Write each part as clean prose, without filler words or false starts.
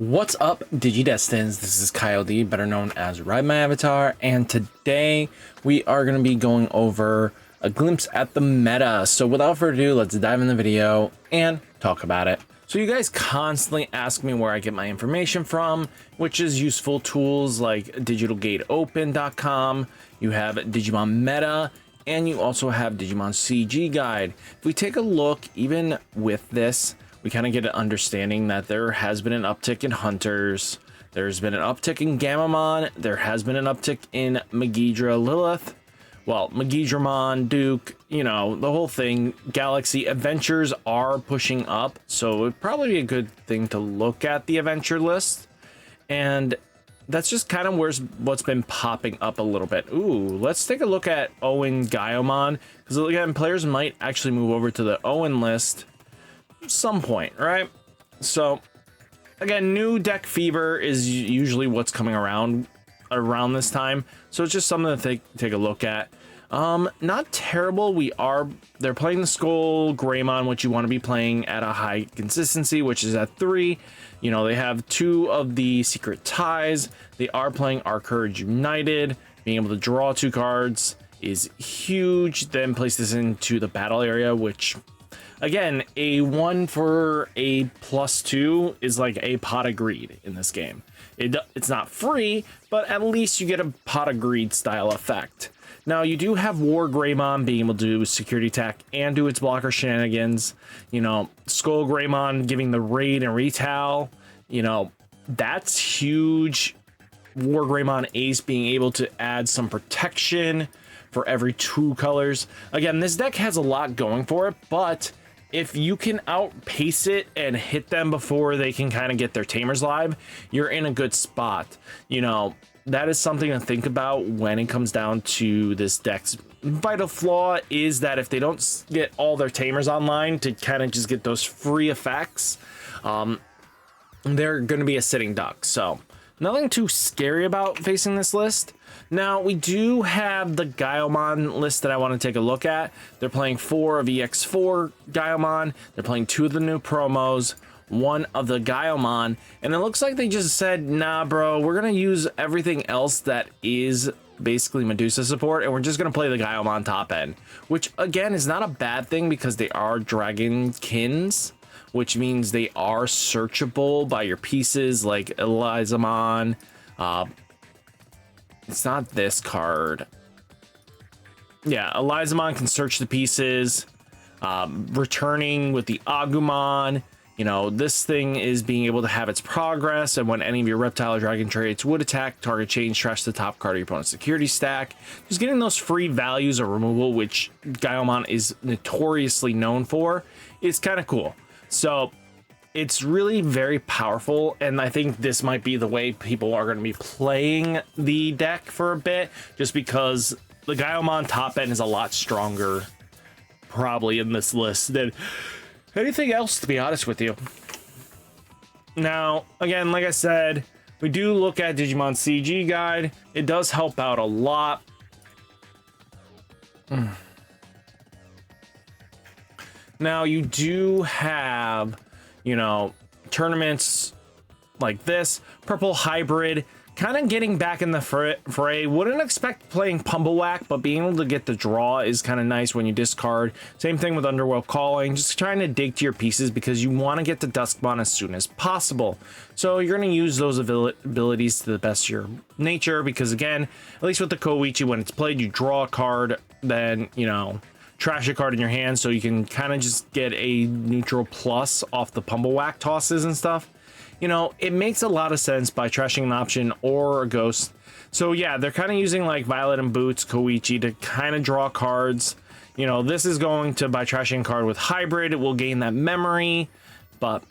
What's up, Digidestins? This is Kyle D, better known as RideMyAvatar, and today we are going to be going over a glimpse at the meta. So without further ado, let's dive in the video and talk about it. So you guys constantly ask me where I get my information from, which is useful tools like digitalgateopen.com, you have Digimon Meta, and you also have Digimon CG Guide. If we take a look, even with this, we kind of get an understanding that there has been an uptick in hunters, there's been an uptick in Gammon, there has been an uptick in Magidra Lilith, well, Magidramon, Duke, you know, the whole thing. Galaxy adventures are pushing up, so it would probably be a good thing to look at the adventure list. And that's just kind of what's been popping up a little bit. Ooh, let's take a look at Owen Gaoman, because again, players might actually move over to the Owen list some point, right? So again, new deck fever is usually what's coming around this time, so it's just something to take a look at. Not terrible. They're playing the Skull Greymon, which you want to be playing at a high consistency, which is at 3. You know, they have 2 of the secret ties. They are playing Our Courage United. Being able to draw 2 cards is huge. Then place this into the battle area, which again, a 1 for a +2 is like a pot of greed in this game. It's not free, but at least you get a pot of greed style effect. Now, you do have War Greymon being able to do security attack and do its blocker shenanigans. You know, Skull Greymon giving the raid and retail. You know, that's huge. War Greymon Ace being able to add some protection for every 2 colors. Again, this deck has a lot going for it, but if you can outpace it and hit them before they can kind of get their tamers live, you're in a good spot. You know, that is something to think about when it comes down to this deck's vital flaw, is that if they don't get all their tamers online to kind of just get those free effects, they're going to be a sitting duck. So nothing too scary about facing this list. Now, we do have the Guoman list that I want to take a look at. They're playing 4 of EX4 Guoman. They're playing 2 of the new promos, 1 of the Guoman. And it looks like they just said, nah, bro, we're going to use everything else that is basically Medusa support, and we're just going to play the Guoman top end. Which, again, is not a bad thing because they are Dragonkins, which means they are searchable by your pieces like Elizamon. It's not this card. Yeah, Elizamon can search the pieces. Returning with the Agumon. You know, this thing is being able to have its progress, and when any of your reptile or dragon traits would attack, target change, trash the top card of your opponent's security stack. Just getting those free values of removal, which Guoman is notoriously known for, is kind of cool. So it's really very powerful, and I think this might be the way people are going to be playing the deck for a bit, just because the Guoman top end is a lot stronger probably in this list than anything else, to be honest with you. Now, again, like I said, we do look at Digimon CG Guide. It does help out a lot. Now, you do have, you know, tournaments like this. Purple Hybrid, kind of getting back in the fray. Wouldn't expect playing Pumblewhack, but being able to get the draw is kind of nice when you discard. Same thing with Underworld Calling, just trying to dig to your pieces because you want to get to Duskmon as soon as possible. So you're going to use those abilities to the best of your nature because, again, at least with the Koichi, when it's played, you draw a card, then, you know, trash a card in your hand, so you can kind of just get a neutral plus off the Pumblewhack tosses and stuff. You know, it makes a lot of sense by trashing an option or a ghost. So yeah, they're kind of using like Violet and Boots, Koichi to kind of draw cards. You know, this is going to, by trashing a card with Hybrid, it will gain that memory. But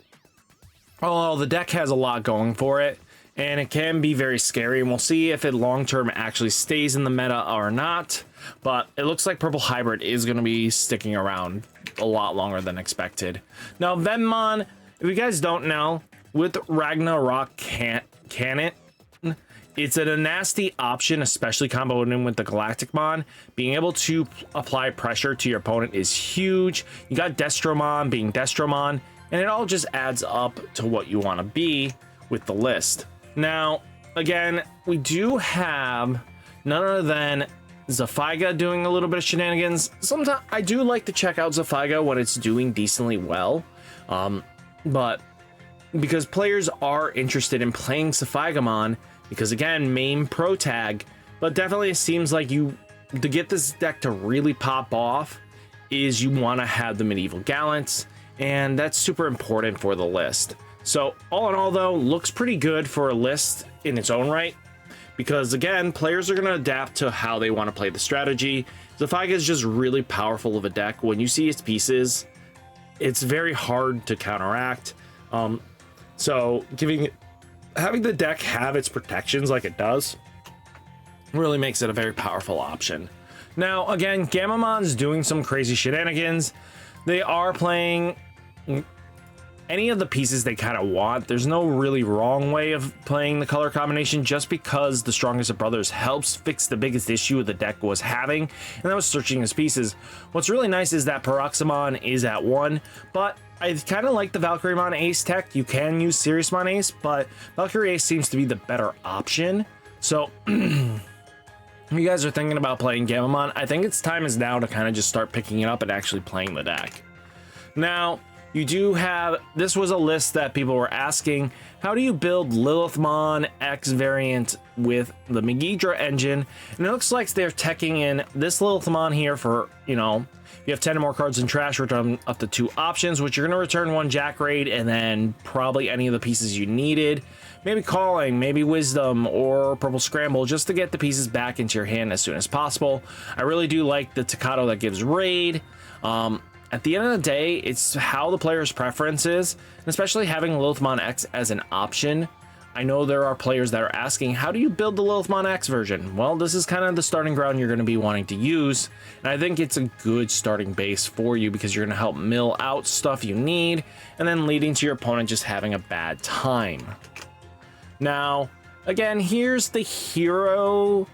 oh, the deck has a lot going for it, and it can be very scary, and we'll see if it long-term actually stays in the meta or not. But it looks like Purple Hybrid is going to be sticking around a lot longer than expected. Now, Venmon, if you guys don't know, with Ragnarok Canet, it's a nasty option, especially comboing in with the Galacticmon. Being able to apply pressure to your opponent is huge. You got Destromon being Destromon, and it all just adds up to what you want to be. with the list. Now, again, we do have none other than Zafiga doing a little bit of shenanigans. Sometimes I do like to check out Zafiga when it's doing decently well, but because players are interested in playing Zafigamon, because again, main pro tag, but definitely it seems like to get this deck to really pop off is you want to have the medieval gallants, and that's super important for the list. So all in all though, looks pretty good for a list in its own right, because again, players are going to adapt to how they want to play the strategy. Zafiga is just really powerful of a deck. When you see its pieces, it's very hard to counteract. So having the deck have its protections like it does really makes it a very powerful option. Now, again, Gammon's doing some crazy shenanigans. They are playing any of the pieces they kind of want. There's no really wrong way of playing the color combination, just because the strongest of brothers helps fix the biggest issue the deck was having, and that was searching his pieces. What's really nice is that Paroxymon is at 1, but I kind of like the Valkyriemon Ace tech. You can use Siriusmon Ace, but Valkyrie Ace seems to be the better option. So if you guys are thinking about playing Gammon, I think it's time is now to kind of just start picking it up and actually playing the deck. Now, you do have, this was a list that people were asking, how do you build Lilithon X variant with the Megidra engine? And it looks like they're teching in this Lilithmon here for, you know, you have 10 or more cards in trash, return up to 2 options, which you're going to return 1 Jack Raid and then probably any of the pieces you needed. Maybe Calling, maybe Wisdom, or Purple Scramble, just to get the pieces back into your hand as soon as possible. I really do like the Toccato that gives Raid. At the end of the day, it's how the player's preference is, and especially having Lilithmon X as an option. I know there are players that are asking, how do you build the Lilithmon X version? Well, this is kind of the starting ground you're going to be wanting to use, and I think it's a good starting base for you because you're going to help mill out stuff you need, and then leading to your opponent just having a bad time. Now, again, here's the hero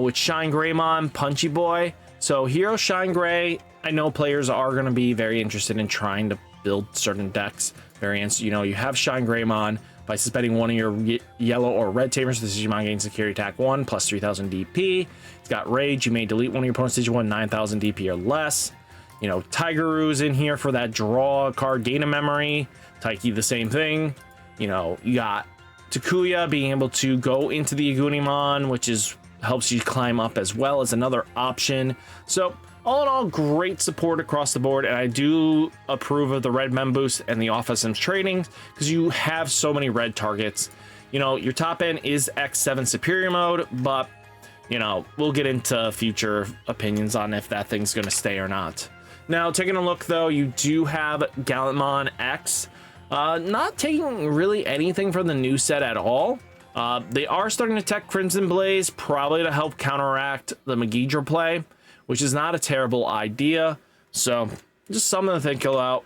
with Shine Greymon, Punchy Boy. So Hero Shine Gray, I know players are going to be very interested in trying to build certain decks variants. You know, you have Shine Greymon. By suspending one of your yellow or red tamers, the Digimon gains security attack 1 plus 3000 DP. It's got Rage. You may delete one of your opponent's Digimon 9000 DP or less. You know, Tigeru's in here for that draw card, gain a memory. Taiki, the same thing. You know, you got Takuya being able to go into the Agunimon, which helps you climb up as well as another option. So all in all, great support across the board, and I do approve of the red mem boost and the off sims trading because you have so many red targets. You know, your top end is X7 superior mode, but you know, we'll get into future opinions on if that thing's going to stay or not. Now, taking a look though, you do have Gmon X, not taking really anything from the new set at all. They are starting to tech Crimson Blaze, probably to help counteract the Megidra play, which is not a terrible idea. So just something to think about.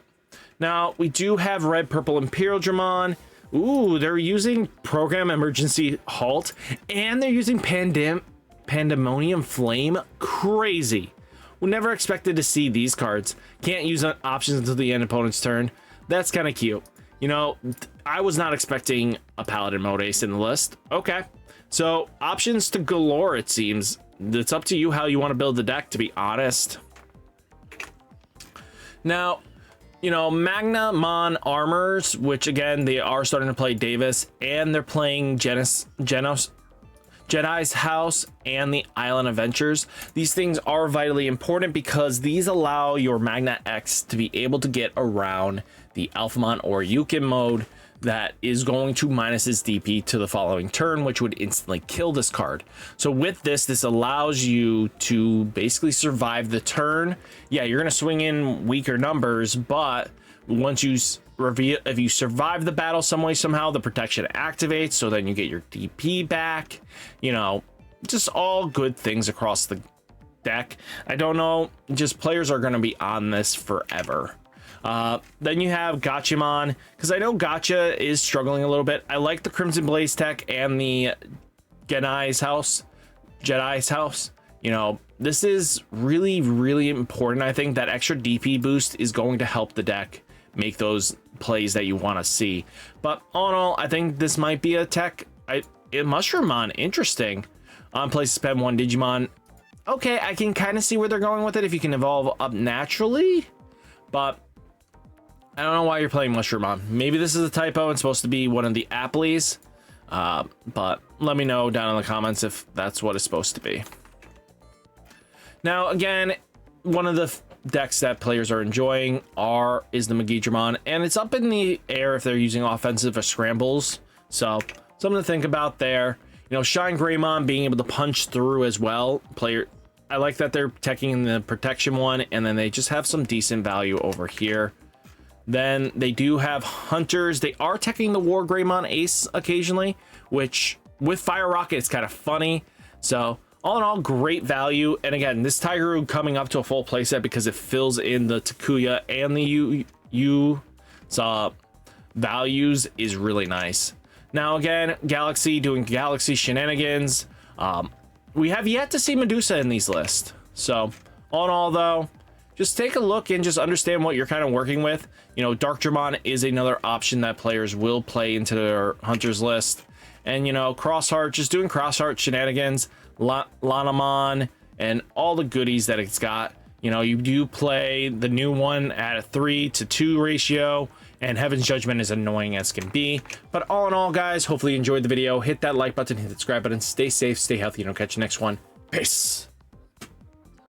Now, we do have Red Purple Imperial Dramon. Ooh, they're using Program Emergency Halt, and they're using Pandemonium Flame. Crazy. We never expected to see these cards. Can't use options until the end opponent's turn. That's kind of cute. You know, I was not expecting a Paladin mode ace in the list. Okay, so options to galore, it seems. It's up to you how you want to build the deck, to be honest. Now, you know, Magna Armors, which again, they are starting to play Davis, and they're playing Jedi's House and the Island Adventures. These things are vitally important because these allow your Magna X to be able to get around the Alphamon or Yukin mode that is going to minus its DP to the following turn, which would instantly kill this card. So with this allows you to basically survive the turn. Yeah, you're going to swing in weaker numbers, but once you reveal, if you survive the battle some way, somehow, the protection activates, so then you get your DP back. You know, just all good things across the deck. I don't know, just players are going to be on this forever. Then you have Gachimon, because I know Gacha is struggling a little bit. I like the Crimson Blaze tech and the Jedi's House. You know, this is really, really important. I think that extra DP boost is going to help the deck make those plays that you want to see. But all in all, I think this might be a tech. Mushroomon, interesting. On place to spend 1 Digimon. Okay, I can kind of see where they're going with it if you can evolve up naturally, but I don't know why you're playing Mushroomon. Maybe this is a typo. It's supposed to be one of the Appleys, but let me know down in the comments if that's what it's supposed to be. Now, again, one of the decks that players are enjoying is the Magidramon, and it's up in the air if they're using offensive or scrambles, so something to think about there. You know, Shine Greymon being able to punch through as well. I like that they're teching in the protection one, and then they just have some decent value over here. Then they do have Hunters. They are teching the War Greymon Ace occasionally, which with Fire Rocket, it's kind of funny. So all in all, great value. And again, this Tigeru coming up to a full playset because it fills in the Takuya and the values is really nice. Now again, Galaxy doing Galaxy shenanigans. We have yet to see Medusa in these lists. So all in all though, just take a look and just understand what you're kind of working with. You know, Darkdramon is another option that players will play into their Hunters list. And you know, Crossheart, just doing Crossheart shenanigans, Lanamon, and all the goodies that it's got. You know, you do play the new one at a 3-to-2 ratio, and Heaven's Judgment is annoying as can be. But all in all, guys, hopefully you enjoyed the video. Hit that like button, hit the subscribe button, stay safe, stay healthy, and I'll catch you next one. Peace.